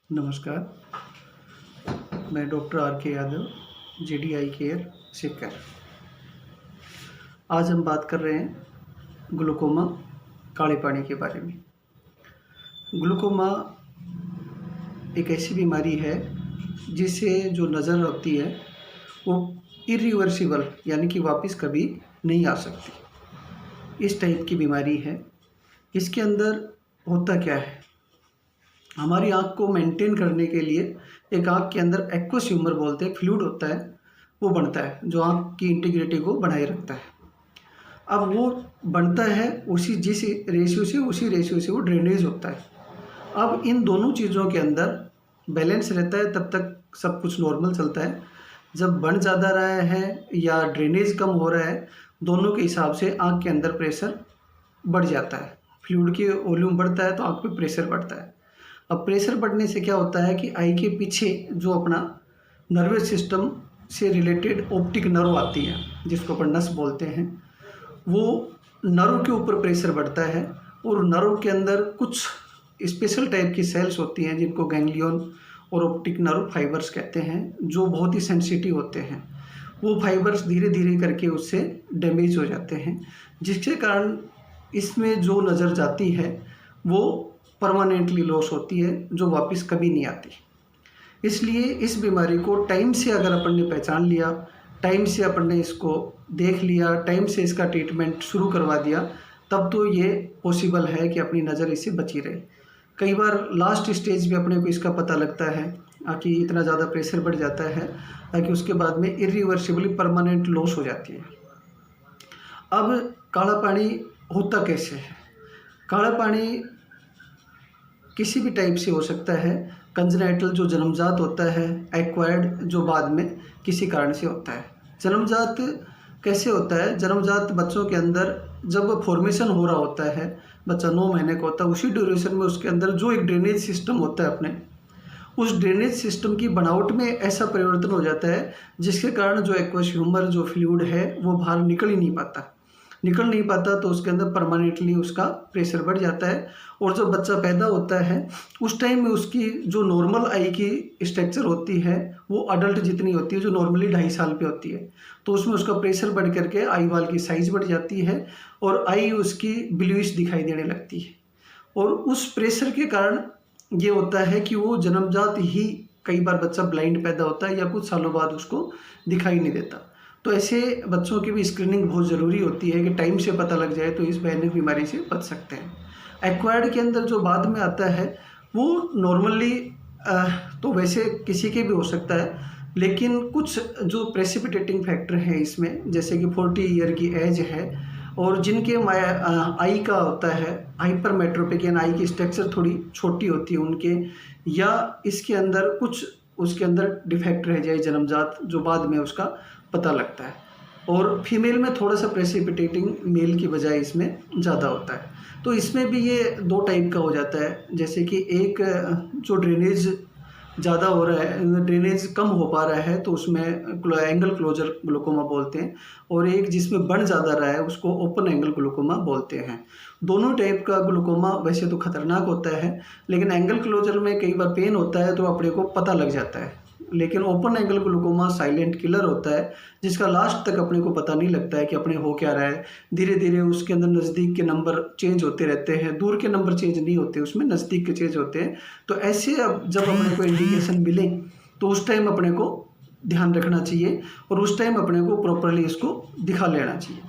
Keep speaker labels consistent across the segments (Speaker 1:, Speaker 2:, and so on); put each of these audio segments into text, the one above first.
Speaker 1: नमस्कार, मैं doctor R के यादव, जीडी आई केयर, सिकर। आज हम बात कर रहे हैं ग्लूकोमा, काले पानी के बारे में। ग्लूकोमा एक ऐसी बीमारी है जिससे जो नज़र होती है वो इरिवर्सिबल यानी कि वापस कभी नहीं आ सकती। इस टाइप की बीमारी है। इसके अंदर होता क्या है, हमारी आँख को मेंटेन करने के लिए एक आँख के अंदर एक्वस ह्यूमर बोलते हैं फ्लूइड होता है, वो बनता है जो आँख की इंटीग्रिटी को बनाए रखता है। अब वो बनता है उसी रेशियो से वो ड्रेनेज होता है। अब इन दोनों चीज़ों के अंदर बैलेंस रहता है तब तक सब कुछ नॉर्मल चलता है। जब बन ज़्यादा रहा है या ड्रेनेज कम हो रहा है, दोनों के हिसाब से आँख के अंदर प्रेशर बढ़ जाता है। फ्लूइड की वॉल्यूम बढ़ता है तो आँख पे प्रेशर बढ़ता है। अब प्रेशर बढ़ने से क्या होता है कि आई के पीछे जो अपना नर्वस सिस्टम से रिलेटेड ऑप्टिक नर्व आती है, जिसको अपन नस बोलते हैं, वो नर्व के ऊपर प्रेशर बढ़ता है और नर्व के अंदर कुछ स्पेशल टाइप की सेल्स होती हैं जिनको गैंग्लियन और ऑप्टिक नर्व फाइबर्स कहते हैं, जो बहुत ही सेंसिटिव होते हैं। वो फाइबर्स धीरे धीरे करके उससे डैमेज हो जाते हैं, जिसके कारण इसमें जो नज़र जाती है वो परमानेंटली लॉस होती है, जो वापस कभी नहीं आती। इसलिए इस बीमारी को टाइम से अगर अपन ने पहचान लिया, टाइम से अपन ने इसको देख लिया, टाइम से इसका ट्रीटमेंट शुरू करवा दिया, तब तो ये पॉसिबल है कि अपनी नज़र इससे बची रहे। कई बार लास्ट स्टेज में अपने को इसका पता लगता है कि इतना ज़्यादा प्रेशर बढ़ जाता है कि उसके बाद में इरिवर्सिबली परमानेंट लॉस हो जाती है। अब काला पानी होता कैसे है? काला पानी किसी भी टाइप से हो सकता है। कंजेनाइटल जो जन्मजात होता है, एक्वायर्ड जो बाद में किसी कारण से होता है। जन्मजात कैसे होता है? जन्मजात बच्चों के अंदर जब फॉर्मेशन हो रहा होता है, बच्चा 9 महीने का होता है, उसी ड्यूरेशन में उसके अंदर जो एक ड्रेनेज सिस्टम होता है अपने, उस ड्रेनेज सिस्टम की बनावट में ऐसा परिवर्तन हो जाता है जिसके कारण जो एक्वस ह्यूमर जो फ्लूइड है वो बाहर निकल नहीं पाता, तो उसके अंदर परमानेंटली उसका प्रेशर बढ़ जाता है। और जब बच्चा पैदा होता है उस टाइम में उसकी जो नॉर्मल आई की स्ट्रक्चर होती है वो अडल्ट जितनी होती है, जो नॉर्मली 2.5 साल पे होती है, तो उसमें उसका प्रेशर बढ़ करके आई वाल की साइज़ बढ़ जाती है और आई उसकी ब्लूइश दिखाई देने लगती है। और उस प्रेशर के कारण ये होता है कि वो जन्मजात ही कई बार बच्चा ब्लाइंड पैदा होता है या कुछ सालों बाद उसको दिखाई नहीं देता। तो ऐसे बच्चों की भी स्क्रीनिंग बहुत ज़रूरी होती है कि टाइम से पता लग जाए तो इस भयानक बीमारी से बच सकते हैं। एक्वायर्ड के अंदर जो बाद में आता है वो नॉर्मली तो वैसे किसी के भी हो सकता है, लेकिन कुछ जो प्रेसिपिटेटिंग फैक्टर हैं इसमें, जैसे कि 40 ईयर की एज है और जिनके आई का होता है हाइपरमेट्रोपिक यानी आई की स्ट्रक्चर थोड़ी छोटी होती है उनके, या इसके अंदर कुछ उसके अंदर डिफेक्ट रह जाए जन्मजात, जो बाद में उसका पता लगता है। और फीमेल में थोड़ा सा प्रेसिपिटेटिंग मेल की बजाय इसमें ज़्यादा होता है। तो इसमें भी ये 2 टाइप का हो जाता है, जैसे कि एक जो ड्रेनेज ज़्यादा हो रहा है, ड्रेनेज कम हो पा रहा है तो उसमें एंगल क्लोजर ग्लूकोमा बोलते हैं, और एक जिसमें बन ज़्यादा रहा है उसको ओपन एंगल ग्लूकोमा बोलते हैं। दोनों टाइप का ग्लूकोमा वैसे तो खतरनाक होता है, लेकिन एंगल क्लोजर में कई बार पेन होता है तो अपने को पता लग जाता है, लेकिन open angle glaucoma silent killer होता है जिसका लास्ट तक अपने को पता नहीं लगता है कि अपने हो क्या रहा है। धीरे धीरे उसके अंदर नज़दीक के नंबर चेंज होते रहते हैं, दूर के नंबर चेंज नहीं होते, उसमें नज़दीक के चेंज होते हैं। तो ऐसे अब जब अपने को इंडिकेशन मिले तो उस टाइम अपने को ध्यान रखना चाहिए और उस टाइम अपने को प्रॉपरली इसको दिखा लेना चाहिए।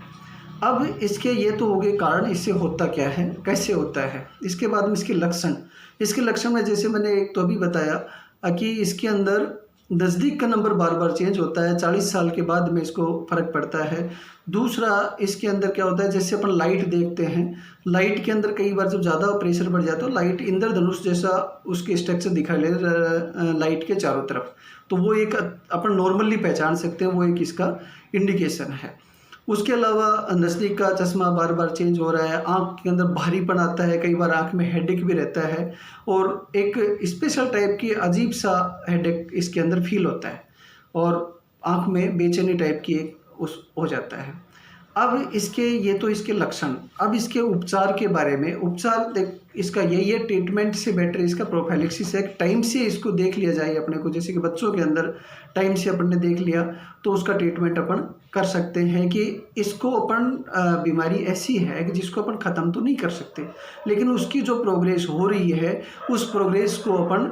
Speaker 1: अब इसके ये तो हो गए कारण, इससे होता क्या है, कैसे होता है। इसके बाद में इसके लक्षण में जैसे मैंने एक तो अभी बताया कि इसके अंदर नज़दीक का नंबर बार बार चेंज होता है, 40 साल के बाद में इसको फ़र्क पड़ता है। दूसरा, इसके अंदर क्या होता है, जैसे अपन लाइट देखते हैं, लाइट के अंदर कई बार जब ज़्यादा प्रेशर बढ़ जाता है तो लाइट इंद्रधनुष जैसा उसकी स्ट्रक्चर दिखाई ले लाइट के चारों तरफ, तो वो एक अपन नॉर्मली पहचान सकते हैं, वो एक इसका इंडिकेशन है। उसके अलावा नज़दीक का चश्मा बार बार चेंज हो रहा है, आँख के अंदर भारीपन आता है, कई बार आँख में हेडेक भी रहता है और एक स्पेशल टाइप की अजीब सा हेडेक इसके अंदर फील होता है और आँख में बेचैनी टाइप की एक उस हो जाता है। अब इसके ये तो इसके लक्षण, अब इसके उपचार के बारे में। उपचार देख इसका यही है, ट्रीटमेंट से बेटर इसका प्रोफाइलेक्सिस है। टाइम से इसको देख लिया जाए अपने को, जैसे कि बच्चों के अंदर टाइम से अपन ने देख लिया तो उसका ट्रीटमेंट अपन कर सकते हैं कि इसको अपन बीमारी ऐसी है कि जिसको अपन ख़त्म तो नहीं कर सकते, लेकिन उसकी जो प्रोग्रेस हो रही है उस प्रोग्रेस को अपन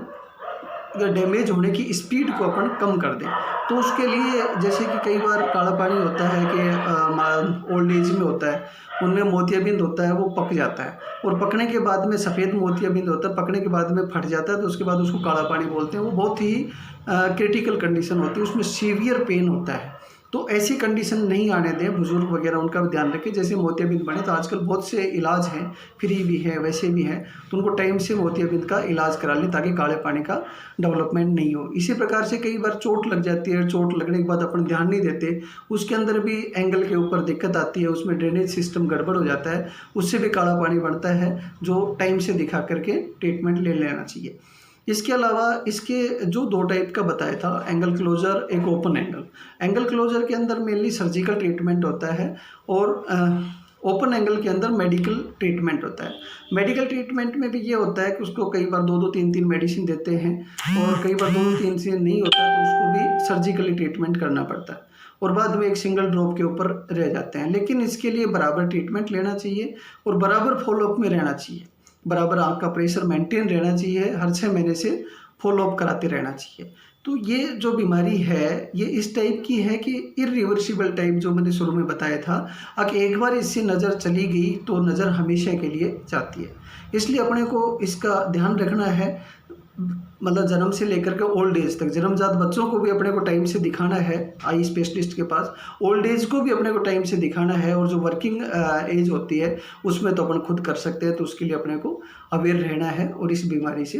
Speaker 1: डैमेज होने की स्पीड को अपन कम कर दें। तो उसके लिए जैसे कि कई बार काला पानी होता है कि ओल्ड एज में होता है, उनमें मोतियाबिंद होता है, वो पक जाता है और पकने के बाद में सफ़ेद मोतियाबिंद होता है, पकने के बाद में फट जाता है, तो उसके बाद उसको काला पानी बोलते हैं। वो बहुत ही क्रिटिकल कंडीशन होती है, उसमें सीवियर पेन होता है। तो ऐसी कंडीशन नहीं आने दें, बुजुर्ग वगैरह उनका भी ध्यान रखें। जैसे मोतियाबिंद बने तो आजकल बहुत से इलाज हैं, फ्री भी है वैसे भी हैं, तो उनको टाइम से मोतियाबिंद का इलाज करा लें ताकि काले पानी का डेवलपमेंट नहीं हो। इसी प्रकार से कई बार चोट लग जाती है, चोट लगने के बाद अपन ध्यान नहीं देते, उसके अंदर भी एंगल के ऊपर दिक्कत आती है, उसमें ड्रेनेज सिस्टम गड़बड़ हो जाता है, उससे भी काला पानी बढ़ता है, जो टाइम से दिखा करके ट्रीटमेंट ले लेना चाहिए। इसके अलावा इसके जो 2 टाइप का बताया था, एंगल क्लोजर, एक ओपन एंगल। एंगल क्लोजर के अंदर मेनली सर्जिकल ट्रीटमेंट होता है और ओपन एंगल के अंदर मेडिकल ट्रीटमेंट होता है। मेडिकल ट्रीटमेंट में भी ये होता है कि उसको कई बार 2-2, 3-3 मेडिसिन देते हैं और कई बार 2-3 से नहीं होता है तो उसको भी सर्जिकली ट्रीटमेंट करना पड़ता है और बाद में एक सिंगल ड्रॉप के ऊपर रह जाते हैं। लेकिन इसके लिए बराबर ट्रीटमेंट लेना चाहिए और बराबर फॉलोअप में रहना चाहिए, बराबर आँख का प्रेशर मेंटेन रहना चाहिए, हर 6 महीने से फॉलोअप कराते रहना चाहिए। तो ये जो बीमारी है ये इस टाइप की है कि इरिवर्सिबल टाइप, जो मैंने शुरू में बताया था, अगर एक बार इससे नज़र चली गई तो नज़र हमेशा के लिए जाती है। इसलिए अपने को इसका ध्यान रखना है, मतलब जन्म से लेकर के ओल्ड एज तक। जन्मजात बच्चों को भी अपने को टाइम से दिखाना है आई स्पेशलिस्ट के पास, ओल्ड एज को भी अपने को टाइम से दिखाना है, और जो वर्किंग एज होती है उसमें तो अपन खुद कर सकते हैं। तो उसके लिए अपने को अवेयर रहना है और इस बीमारी से